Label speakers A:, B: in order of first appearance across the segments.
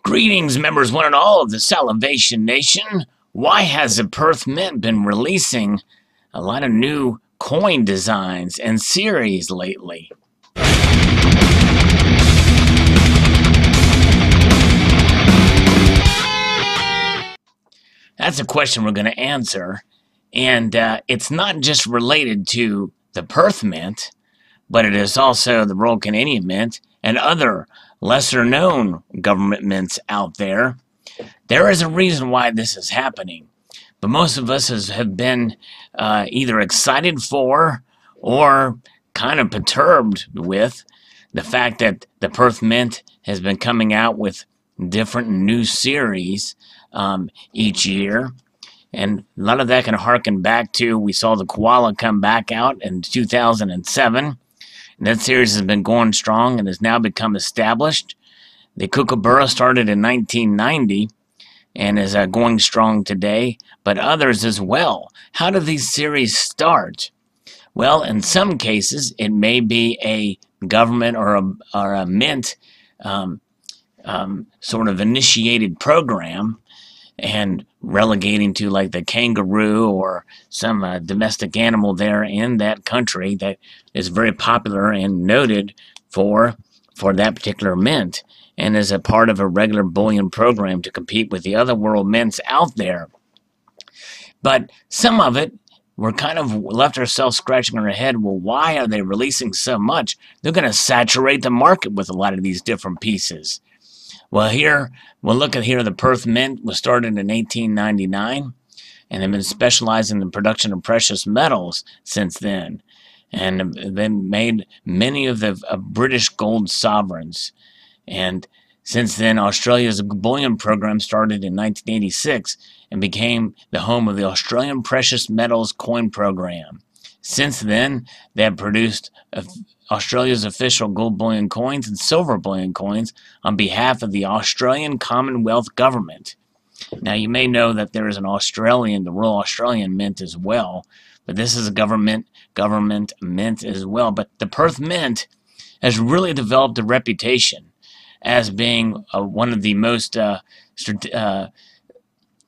A: Greetings, members one and all of the Salivation Nation. Why has the Perth Mint been releasing a lot of new coin designs and series lately? That's a question we're going to answer, and it's not just related to the Perth Mint, but it is also the Royal Canadian Mint and other lesser-known government mints out there. There is a reason why this is happening, but most of us have been either excited for or kind of perturbed with the fact that the Perth Mint has been coming out with different new series each year. And a lot of that can harken back to, we saw the Koala come back out in 2007. And that series has been going strong and has now become established. The Kookaburra started in 1990 and is going strong today, but others as well. How do these series start? Well, in some cases, it may be a government or a mint sort of initiated program, and relegating to like the kangaroo or some domestic animal there in that country that is very popular and noted for that particular mint, and is a part of a regular bullion program to compete with the other world mints out there. But some of it, we're kind of left ourselves scratching our head, well, why are they releasing so much? They're going to saturate the market with a lot of these different pieces. Well, look at here, the Perth Mint was started in 1899 and have been specializing in the production of precious metals since then. And they made many of the British gold sovereigns. And since then, Australia's bullion program started in 1986 and became the home of the Australian Precious Metals Coin Program. Since then, they have produced Australia's official gold bullion coins and silver bullion coins on behalf of the Australian Commonwealth Government. Now, you may know that there is the Royal Australian Mint as well, but this is a government mint as well. But the Perth Mint has really developed a reputation as being one of the most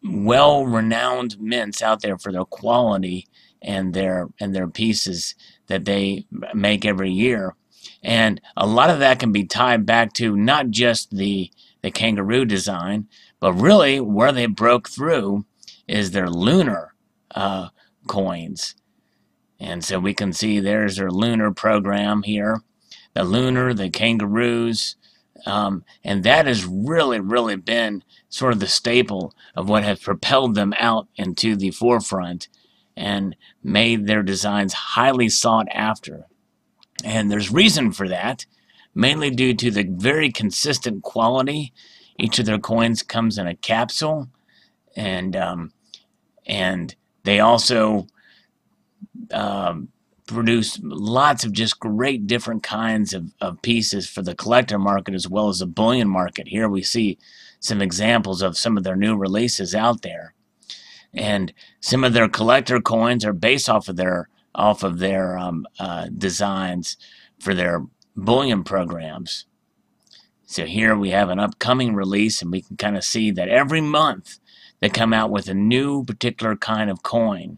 A: well-renowned mints out there for their quality and their pieces that they make every year. And a lot of that can be tied back to not just the kangaroo design, but really where they broke through is their lunar coins. And so we can see there's their lunar program here, the lunar, the kangaroos, and that has really been sort of the staple of what has propelled them out into the forefront and made their designs highly sought after. And there's reason for that, mainly due to the very consistent quality. Each of their coins comes in a capsule, and they also produce lots of just great different kinds of pieces for the collector market as well as the bullion market. Here we see some examples of some of their new releases out there. And some of their collector coins are based off of their designs for their bullion programs. So here we have an upcoming release, and we can kind of see that every month they come out with a new particular kind of coin,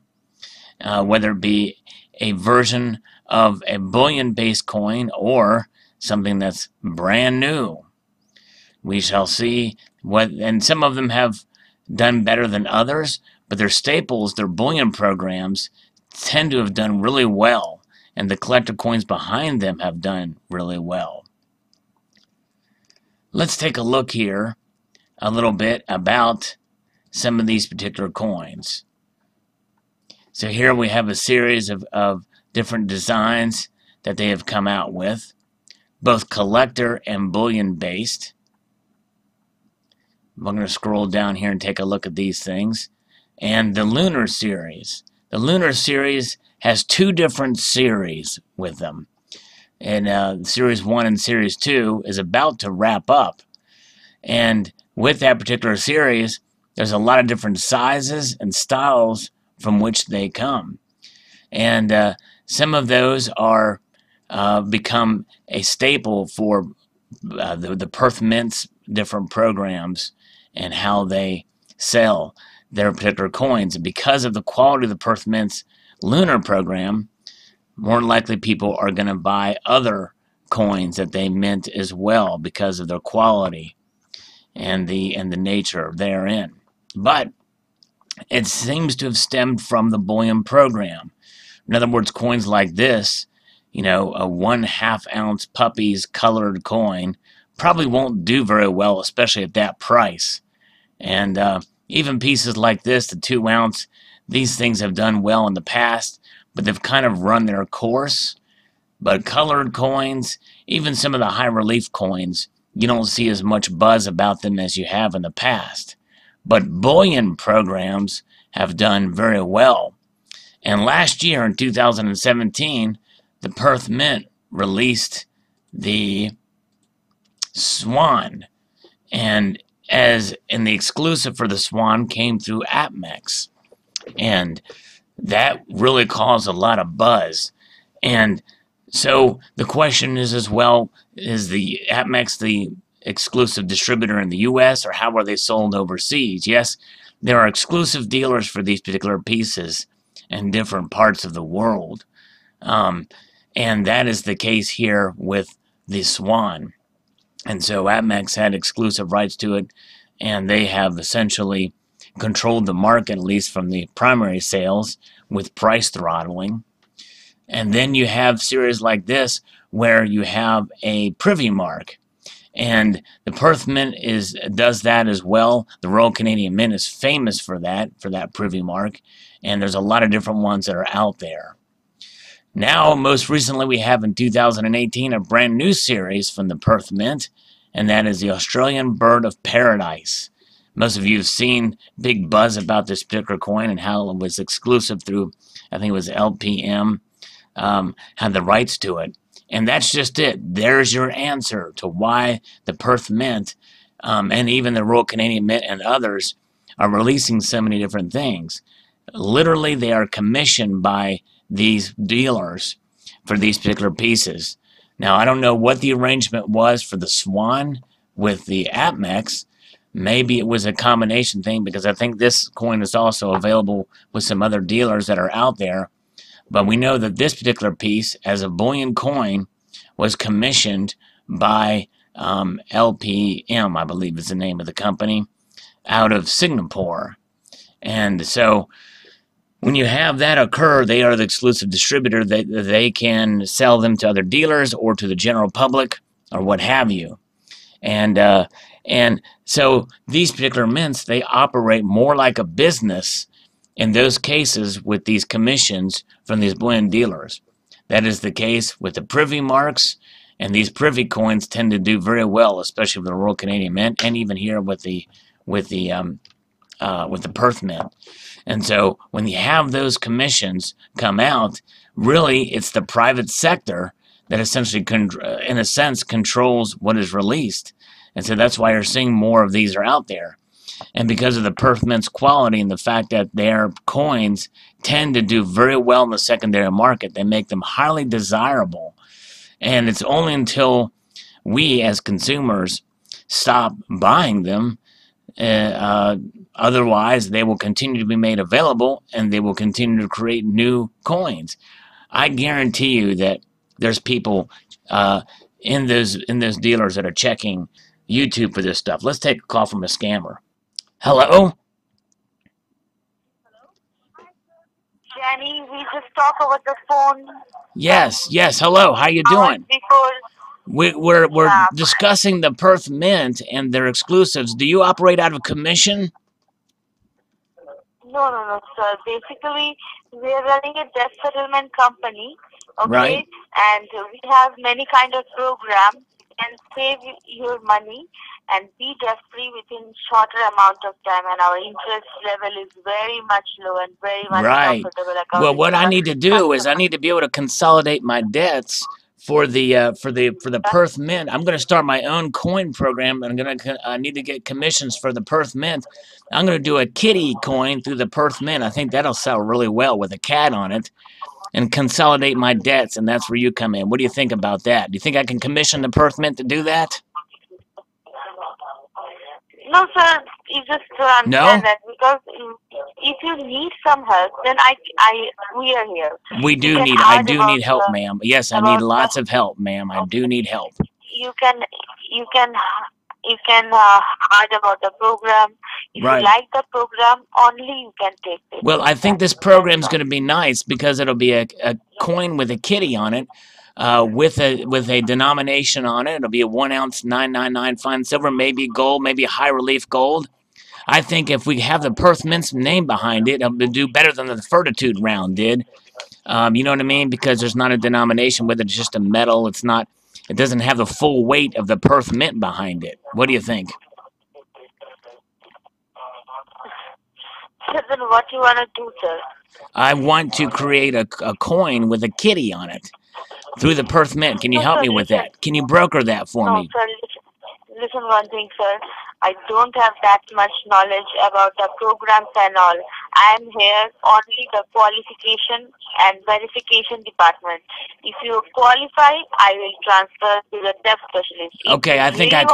A: whether it be a version of a bullion-based coin or something that's brand new. We shall see and some of them have done better than others, but their staples, their bullion programs, tend to have done really well, and the collector coins behind them have done really well. Let's take a look here a little bit about some of these particular coins. So here we have a series of different designs that they have come out with, both collector and bullion based. I'm going to scroll down here and take a look at these things. And the Lunar series. The Lunar series has two different series with them. And Series 1 and Series 2 is about to wrap up. And with that particular series, there's a lot of different sizes and styles from which they come. And some of those are become a staple for the Perth Mint's different programs and how they sell their particular coins. And because of the quality of the Perth Mint's lunar program, more likely people are going to buy other coins that they mint as well because of their quality and the nature therein. But it seems to have stemmed from the Bullion program. In other words, coins like this, a 1/2 ounce puppies colored coin, probably won't do very well, especially at that price. And even pieces like this, the 2 ounce, these things have done well in the past, but they've kind of run their course. But colored coins, even some of the high relief coins, you don't see as much buzz about them as you have in the past. But bullion programs have done very well. And last year, in 2017, the Perth Mint released the Swan. And the exclusive for the Swan came through AppMex. And that really caused a lot of buzz. And so the question is as well, is the AppMex the exclusive distributor in the U.S. or how are they sold overseas? Yes, there are exclusive dealers for these particular pieces in different parts of the world. And that is the case here with the Swan. And so AppMex had exclusive rights to it, and they have essentially controlled the market, at least from the primary sales, with price throttling. And then you have series like this where you have a privy mark. And the Perth Mint does that as well. The Royal Canadian Mint is famous for that privy mark. And there's a lot of different ones that are out there. Now, most recently, we have in 2018 a brand new series from the Perth Mint, and that is the Australian Bird of Paradise. Most of you have seen big buzz about this particular coin and how it was exclusive through, I think it was LPM, had the rights to it. And that's just it. There's your answer to why the Perth Mint and even the Royal Canadian Mint and others are releasing so many different things. Literally, they are commissioned by these dealers for these particular pieces. Now, I don't know what the arrangement was for the Swan with the AppMex. Maybe it was a combination thing because I think this coin is also available with some other dealers that are out there. But we know that this particular piece, as a bullion coin, was commissioned by LPM, I believe is the name of the company, out of Singapore. And so when you have that occur, they are the exclusive distributor. They can sell them to other dealers or to the general public or what have you. And so these particular mints, they operate more like a business in those cases with these commissions from these bullion dealers. That is the case with the privy marks, and these privy coins tend to do very well, especially with the Royal Canadian Mint, and even here with the Perth Mint. And so when you have those commissions come out, really it's the private sector that essentially, in a sense, controls what is released. And so that's why you're seeing more of these are out there. And because of the Perth Mint's quality and the fact that their coins tend to do very well in the secondary market, they make them highly desirable. And it's only until we as consumers stop buying them, otherwise they will continue to be made available and they will continue to create new coins. I guarantee you that there's people in those dealers that are checking YouTube for this stuff. Let's take a call from a scammer. Hello?
B: Jenny, we just talk over the phone.
A: Yes. Hello. How you doing? We're discussing the Perth Mint and their exclusives. Do you operate out of commission?
B: No, sir. Basically, we are running a debt settlement company. Okay?
A: Right.
B: And we have many kind of programs. You can save your money and be debt-free within shorter amount of time, and our interest level is very much low and very much comfortable.
A: Well, what I need to do is I need to be able to consolidate my debts for the Perth Mint. I'm going to start my own coin program, and I need to get commissions for the Perth Mint. I'm going to do a kitty coin through the Perth Mint. I think that'll sell really well with a cat on it, and consolidate my debts, and that's where you come in. What do you think about that? Do you think I can commission the Perth Mint to do that?
B: No, sir. You just to understand that because if you need some help, then we are here.
A: We do need. I do need help, ma'am. Yes, I need lots of help, ma'am. I do need help.
B: You can add about the program. If you like the program, only you can take it.
A: Well, I think this program is going to be nice because it'll be a coin with a kitty on it. With a denomination on it. It'll be a 1 ounce 999 fine silver, maybe gold, maybe high relief gold. I think if we have the Perth Mint's name behind it, it'll do better than the Fortitude round did. You know what I mean? Because there's not a denomination with it. It's just a metal. It's not. It doesn't have the full weight of the Perth Mint behind it. What do you think?
B: So then what you want to do, sir?
A: I want to create a coin with a kitty on it. Through the Perth Mint. Can you help me with that? Can you broker that for me?
B: No, sir. Listen one thing, sir. I don't have that much knowledge about the programs and all. I am here only the qualification and verification department. If you qualify, I will transfer to the debt specialist.
A: Okay, I think I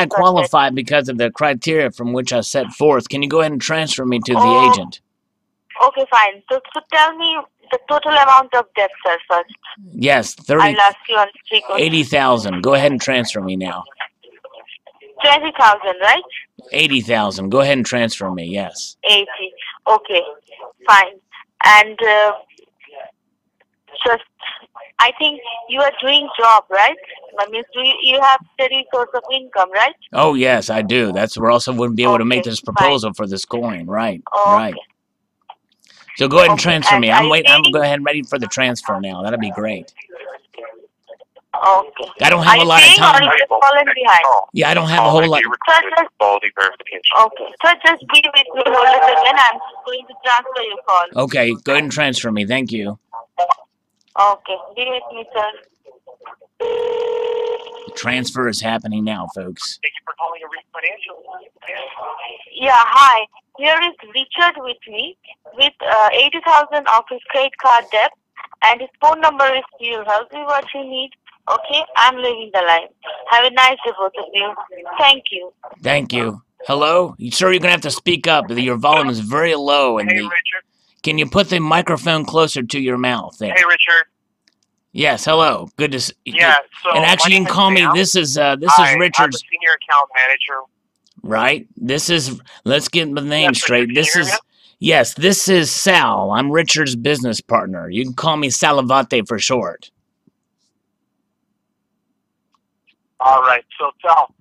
A: qualify because of the criteria from which I set forth. Can you go ahead and transfer me to the agent?
B: Okay, fine. So tell me the total amount of debt, sir, first.
A: Yes,
B: I'll ask you on 3 questions.
A: 80,000. Go ahead and transfer me now.
B: 20,000, right?
A: 80,000. Go ahead and transfer me. Yes.
B: 80. Okay, fine. And just, I think you are doing job, right? That means you have steady source of income, right?
A: Oh yes, I do. That's where also wouldn't be able to make this proposal for this coin, right? Right. So go ahead and transfer me. I'm waiting. I'm go ahead and ready for the transfer now. That'll be great.
B: Okay.
A: I don't have a lot of time. Yeah, I don't have a whole lot.
B: Okay. So just be with me for a second. I'm going to transfer your call.
A: Okay. Go ahead and transfer me. Thank you.
B: Okay. Be with me, sir.
A: The transfer is happening now, folks.
C: Thank you for calling Reed Financial.
B: Yeah, hi. Here is Richard with me with 80,000 of his credit card debt, and his phone number is here. Help me what you need. Okay, I'm leaving the line. Have a nice day, both of you. Thank you.
A: Thank you. Hello? Sir, you're going to have to speak up. Your volume is very low. And
C: hey, Richard.
A: Can you put the microphone closer to your mouth there?
C: Hey, Richard.
A: Yes, hello. Good to see you.
C: Yeah, so
A: and actually, you can call me. This is Richard's.
C: I'm the senior account manager.
A: Right? This is, let's get the name straight. This is Sal. I'm Richard's business partner. You can call me Salivate for short.
C: All right. So, Sal,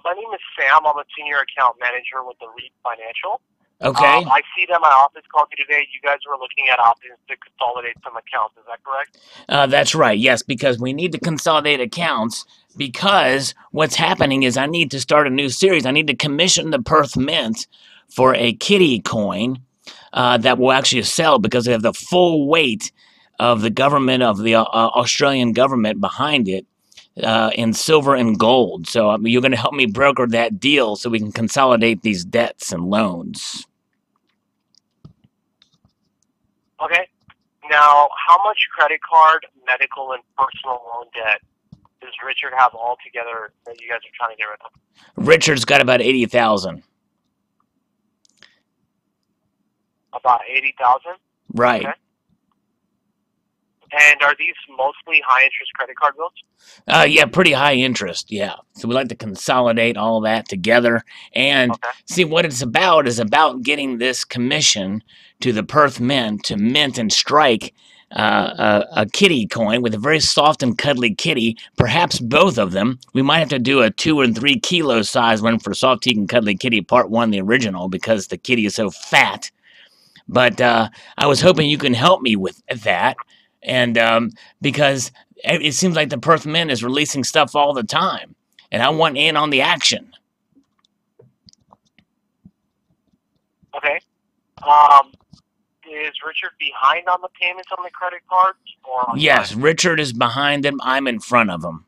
C: my name is Sam. I'm a senior account manager with the Reed Financial.
A: Okay.
C: I see that my office called you today. You guys were looking at options to consolidate some accounts. Is that correct?
A: That's right. Yes, because we need to consolidate accounts because what's happening is I need to start a new series. I need to commission the Perth Mint for a kitty coin that will actually sell because they have the full weight of the government, of the Australian government behind it. In silver and gold. So you're going to help me broker that deal so we can consolidate these debts and loans.
C: Okay. Now, how much credit card, medical, and personal loan debt does Richard have all together that you guys are trying to get rid of?
A: Richard's got about 80,000.
C: About 80,000?
A: Right.
C: Okay. And are these mostly high-interest credit card bills?
A: Yeah, pretty high interest, yeah. So we like to consolidate all that together. And see, what it's about is about getting this commission to the Perth Mint to mint and strike a kitty coin with a very soft and cuddly kitty, perhaps both of them. We might have to do a 2 and 3 kilo size one for Soft Teak and Cuddly Kitty Part 1, the original, because the kitty is so fat. But I was hoping you can help me with that. And because it seems like the Perth Mint is releasing stuff all the time. And I want in on the action.
C: Okay. Is Richard behind on the payments on the credit cards? Or
A: yes, time? Richard is behind him. I'm in front of him.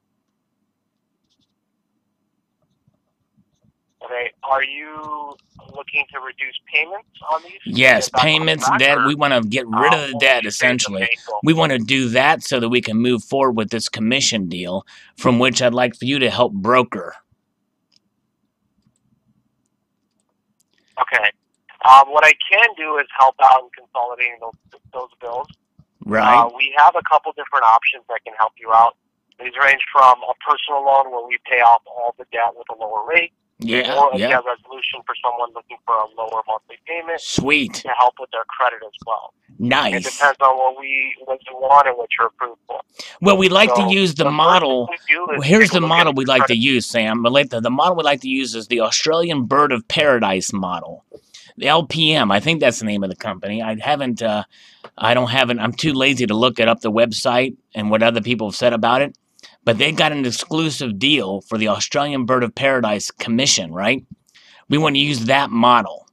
C: Okay. Are you looking to reduce payments on these?
A: Yes, payments, debt. We want to get rid of the debt, essentially. We want to do that so that we can move forward with this commission deal, from which I'd like for you to help broker.
C: Okay. What I can do is help out in consolidating those bills.
A: Right.
C: We have a couple different options that can help you out. These range from a personal loan where we pay off all the debt with a lower rate,
A: Yeah.
C: or a
A: Yeah.
C: debt resolution for someone looking for a lower monthly payment
A: Sweet.
C: to help with their credit as well.
A: Nice.
C: It depends on what you want and what you're approved for.
A: Well, we like to
C: So,
A: use the
C: first
A: model.
C: thing we do is
A: Here's
C: take a
A: the
C: look
A: model
C: at
A: we
C: your
A: like to
C: credit.
A: use, Sam. The model we like to use is the Australian Bird of Paradise model. The LPM, I think that's the name of the company. I don't have it. I'm too lazy to look it up, the website and what other people have said about it. But they got an exclusive deal for the Australian Bird of Paradise Commission, right? We want to use that model.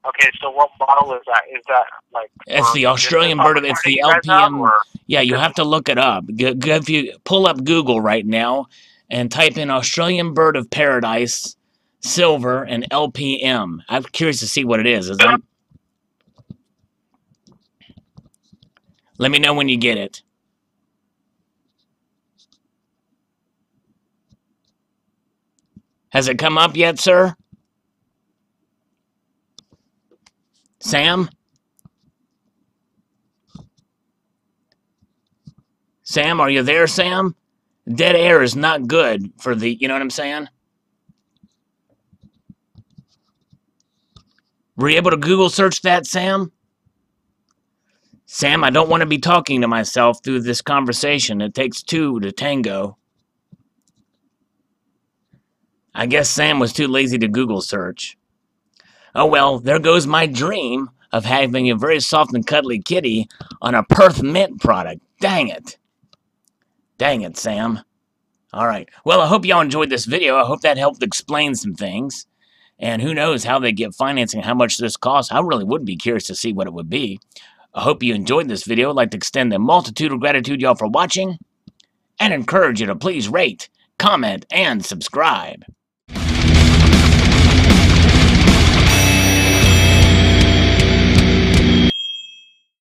C: Okay, so what model is that? Is that like
A: It's the Australian Bird of. It's the LPM. Yeah, you have to look it up. If you pull up Google right now and type in Australian Bird of Paradise Silver and LPM. I'm curious to see what it is. Let me know when you get it. Has it come up yet, sir? Sam? Sam, are you there, Sam? Dead air is not good for the, you know what I'm saying? Were you able to Google search that, Sam? Sam, I don't want to be talking to myself through this conversation. It takes two to tango. I guess Sam was too lazy to Google search. Oh well, there goes my dream of having a very soft and cuddly kitty on a Perth Mint product. Dang it. Dang it, Sam. Alright, well, I hope y'all enjoyed this video. I hope that helped explain some things. And who knows how they get financing, how much this costs. I really would be curious to see what it would be. I hope you enjoyed this video. I'd like to extend a multitude of gratitude y'all for watching, and encourage you to please rate, comment, and subscribe.